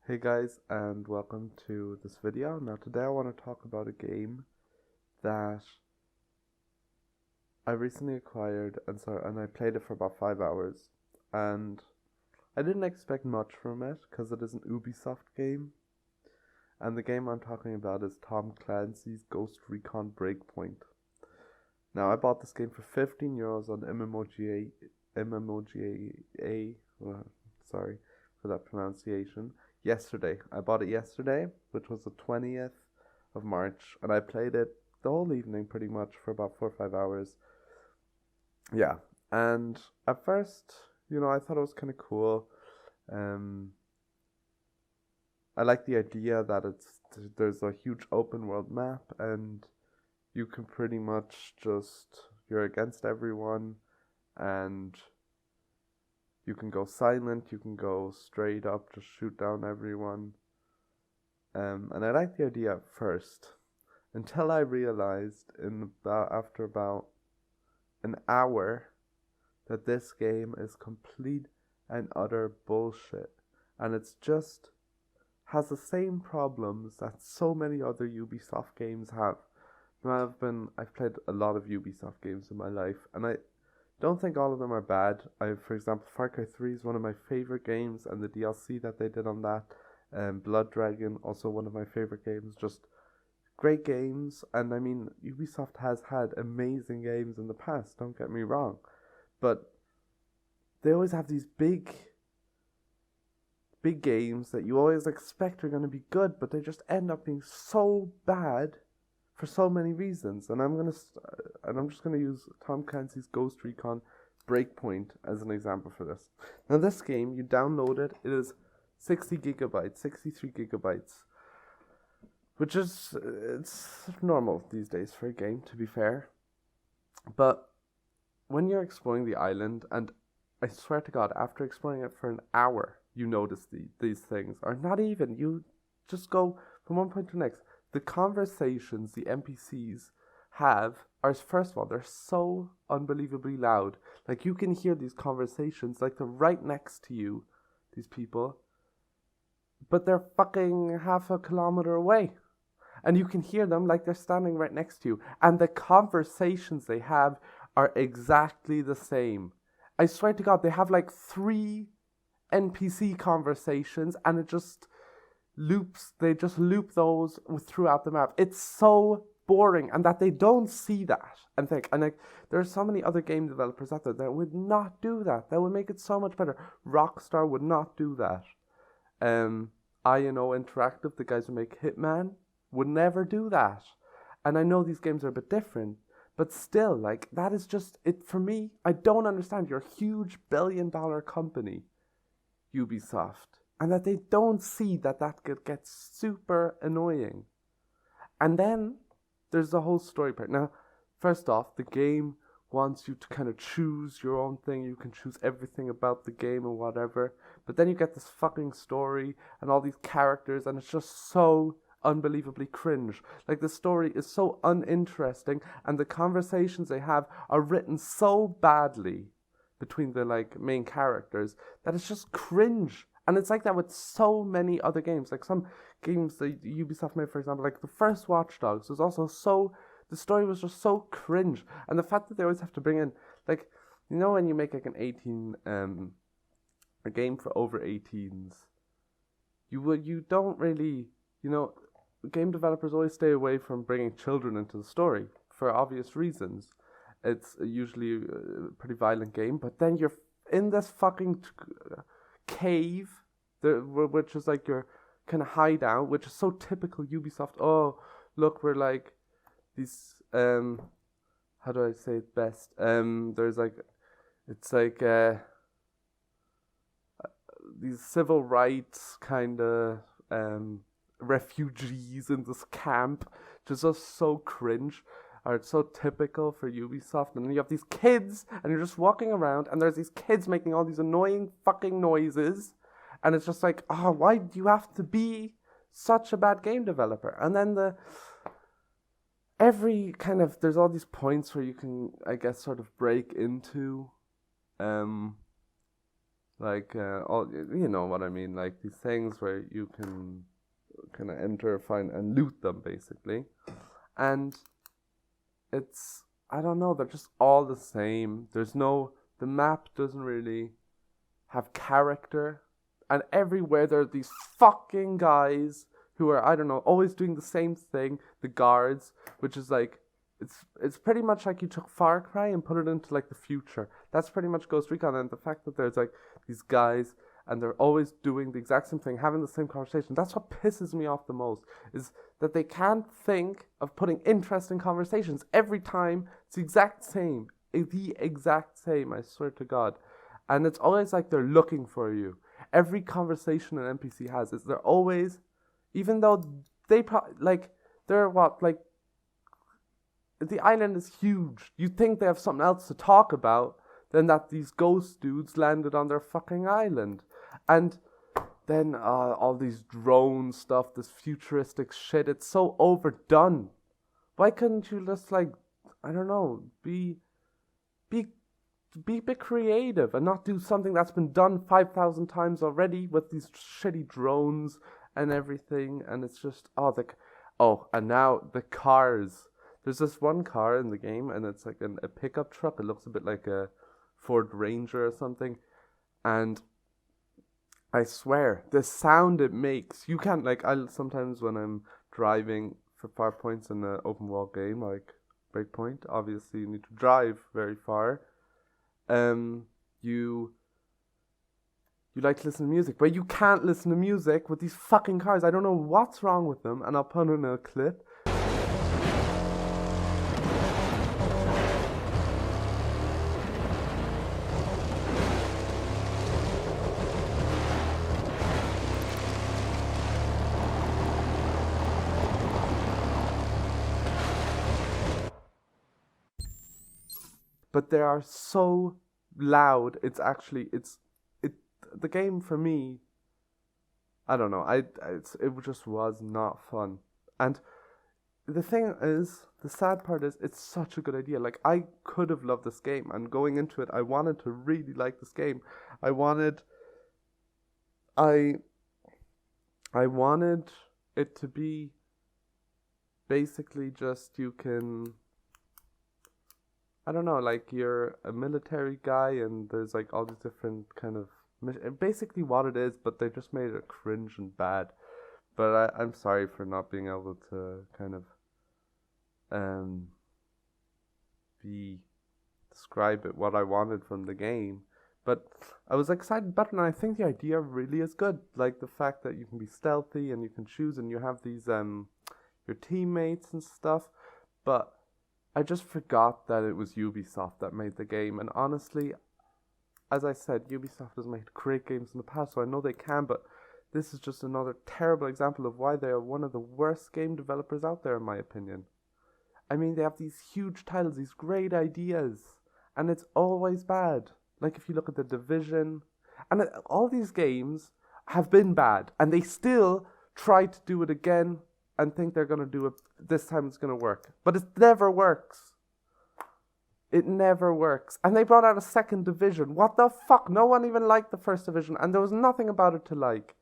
Hey guys, and welcome to this video. Now today I want to talk about a game that I recently acquired and I played it for about 5 hours, and I didn't expect much from it because it is an Ubisoft game, and the game I'm talking about is Tom Clancy's Recon Breakpoint. Now I bought this game for €15 on MMOGA, sorry for that pronunciation, yesterday. I bought it yesterday, which was the 20th of March, and I played it the whole evening pretty much for about 4 or 5 hours. Yeah, and at first, I thought it was kind of cool. Um, I like the idea that there's a huge open world map, and you can pretty much you're against everyone, and you can go silent, you can go straight up, just shoot down everyone. And I liked the idea at first, until I realized after about an hour that this game is complete and utter bullshit. And it's just has the same problems that so many other Ubisoft games have. Now I've played a lot of Ubisoft games in my life, and I don't think all of them are bad. For example, Far Cry 3 is one of my favorite games, and the DLC that they did on that, Blood Dragon, also one of my favorite games. Just great games, and I mean, Ubisoft has had amazing games in the past, don't get me wrong, but they always have these big games that you always expect are going to be good, but they just end up being so bad for so many reasons. And I'm just gonna use Tom Clancy's Ghost Recon Breakpoint as an example for this. Now this game, you download it. It is 60 gigabytes, 63 gigabytes, which is it's normal these days for a game, to be fair. But when you're exploring the island, and I swear to God, after exploring it for an hour, you notice these things, or not even. You just go from one point to the next. The conversations the NPCs have are, first of all, they're so unbelievably loud. Like, you can hear these conversations, like they're right next to you, these people, but they're fucking half a kilometer away. And you can hear them like they're standing right next to you. And the conversations they have are exactly the same. I swear to God, they have like 3 NPC conversations, and it just they just loop those throughout the map. It's so boring, and that they don't see that and think, and like, there are so many other game developers out there that would not do that. That would make it so much better. Rockstar would not do that. I&O Interactive, the guys who make Hitman, would never do that. And I know these games are a bit different, but still, like, that is just it for me. I don't understand. You're a huge billion-dollar company, Ubisoft, and that they don't see that gets super annoying. And then there's the whole story part. Now, first off, the game wants you to kind of choose your own thing. You can choose everything about the game and whatever. But then you get this fucking story and all these characters, and it's just so unbelievably cringe. Like, the story is so uninteresting, and the conversations they have are written so badly between the main characters that it's just cringe. And it's like that with so many other games. Like some games that Ubisoft made, for example, like the first Watch Dogs was also the story was just so cringe. And the fact that they always have to bring in, like, when you make like an 18 a game for over 18s, you don't really, game developers always stay away from bringing children into the story for obvious reasons. It's usually a pretty violent game, but then you're in this fucking cave, which is like your kind of hideout, which is so typical Ubisoft. Oh, look, we're like these how do I say it best? There's like, it's like these civil rights kind of refugees in this camp, which is just so cringe. Or it's so typical for Ubisoft. And then you have these kids, and you're just walking around, and there's these kids making all these annoying fucking noises, and it's just like, why do you have to be such a bad game developer? And then there's all these points where you can, I guess, sort of break into Like, all, you know what I mean, like these things where you can kind of enter, find, and loot them, basically. And it's, I don't know, they're just all the same. The map doesn't really have character. And everywhere there are these fucking guys who are, I don't know, always doing the same thing, the guards, which is like, it's pretty much like you took Far Cry and put it into like the future. That's pretty much Ghost Recon, and the fact that there's like these guys and they're always doing the exact same thing, having the same conversation. That's what pisses me off the most, is that they can't think of putting interesting conversations. Every time it's the exact same. The exact same, I swear to God. And it's always like they're looking for you. Every conversation an NPC has is they're always, even though they're what, like, the island is huge. You think they have something else to talk about than that these ghost dudes landed on their fucking island. And then all these drone stuff, this futuristic shit, it's so overdone. Why couldn't you just, like, I don't know, be a bit creative and not do something that's been done 5,000 times already with these shitty drones and everything? And it's just, and now the cars. There's this one car in the game, and it's like a pickup truck. It looks a bit like a Ford Ranger or something. And I swear, the sound it makes, you can't, like, sometimes when I'm driving for far points in an open world game, like Breakpoint, obviously you need to drive very far. You like to listen to music, but you can't listen to music with these fucking cars. I don't know what's wrong with them, and I'll put in a clip. But they are so loud. The game for me, I don't know. It just was not fun. And the thing is, the sad part is, it's such a good idea. Like, I could have loved this game, and going into it, I wanted to really like this game. I wanted it to be basically just, you can, I don't know, like, you're a military guy and there's like all these different kind of basically what it is, but they just made it cringe and bad. But I'm sorry for not being able to kind of describe it what I wanted from the game. But I was excited about it, and I think the idea really is good. Like the fact that you can be stealthy and you can choose, and you have these your teammates and stuff. But I just forgot that it was Ubisoft that made the game, and honestly, as I said, Ubisoft has made great games in the past, so I know they can, but this is just another terrible example of why they are one of the worst game developers out there, in my opinion. I mean, they have these huge titles, these great ideas, and it's always bad. Like, if you look at The Division, and all these games have been bad, and they still try to do it again and think they're going to do it, this time it's going to work. But it never works. It never works. And they brought out a second Division. What the fuck? No one even liked the first Division, and there was nothing about it to like.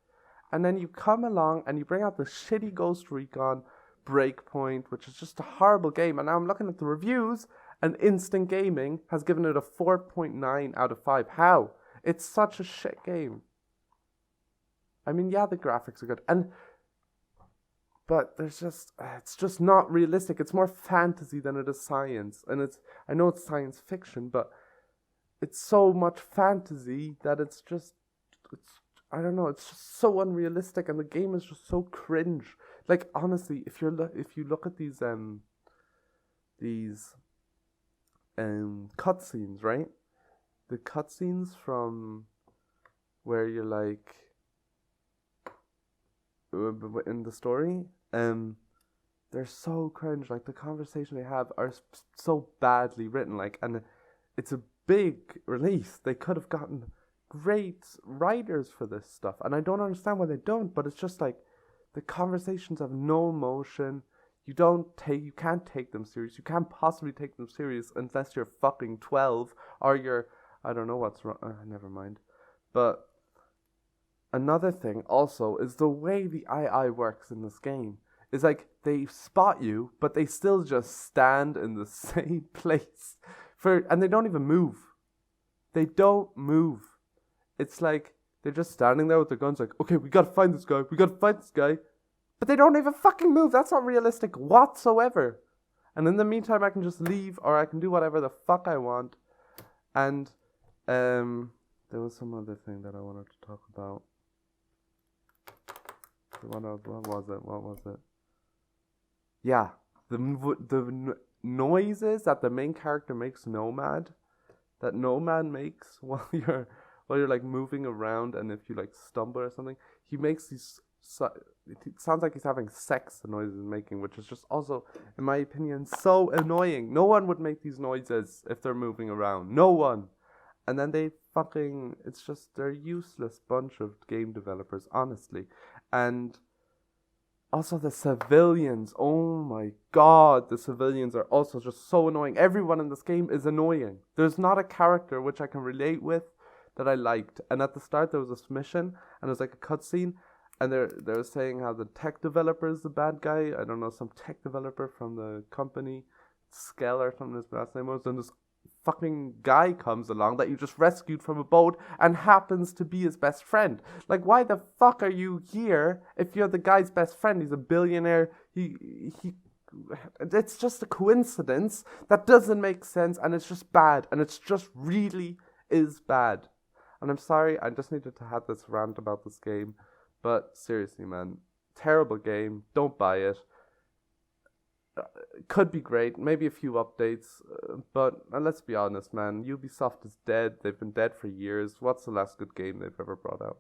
And then you come along and you bring out the shitty Ghost Recon Breakpoint, which is just a horrible game. And now I'm looking at the reviews, and Instant Gaming has given it a 4.9 out of 5. How? It's such a shit game. I mean, yeah, the graphics are good, but it's just not realistic. It's more fantasy than it is science. And I know it's science fiction, but it's so much fantasy that I don't know, it's just so unrealistic, and the game is just so cringe. Like, honestly, if you look at these cutscenes, right? The cutscenes from where you're like in the story, they're so cringe. Like, the conversation they have are so badly written, like, and it's a big release. They could have gotten great writers for this stuff, and I don't understand why they don't. But it's just like the conversations have no emotion. You can't take them serious. You can't possibly take them serious unless you're fucking 12 or you're, I don't know what's wrong. Never mind. But another thing also is the way the AI works in this game. Is like they spot you, but they still just stand in the same place and they don't even move. They don't move. It's like they're just standing there with their guns like, okay, we gotta find this guy, But they don't even fucking move. That's not realistic whatsoever. And in the meantime, I can just leave or I can do whatever the fuck I want. And there was some other thing that I wanted to talk about. What was it? Yeah, the noises that the main character makes Nomad makes while you're like moving around, and if you like stumble or something, he makes these. It sounds like he's having sex. The noises he's making, which is just also, in my opinion, so annoying. No one would make these noises if they're moving around. No one. And then it's just, they're useless bunch of game developers, honestly. And also the civilians, oh my god, the civilians are also just so annoying. Everyone in this game is annoying. There's not a character which I can relate with that I liked. And at the start there was this mission, and it was like a cutscene, and they're saying how the tech developer is the bad guy. I don't know, some tech developer from the company, Skell or something his last name was, and this fucking guy comes along that you just rescued from a boat and happens to be his best friend. Like, why the fuck are you here if you're the guy's best friend? He's a billionaire. It's just a coincidence that doesn't make sense, and it's just bad, and it's just really is bad. And I'm sorry, I just needed to have this rant about this game, but seriously, man, terrible game. Don't buy it. Could be great, maybe a few updates, but let's be honest, man, Ubisoft is dead. They've been dead for years. What's the last good game they've ever brought out?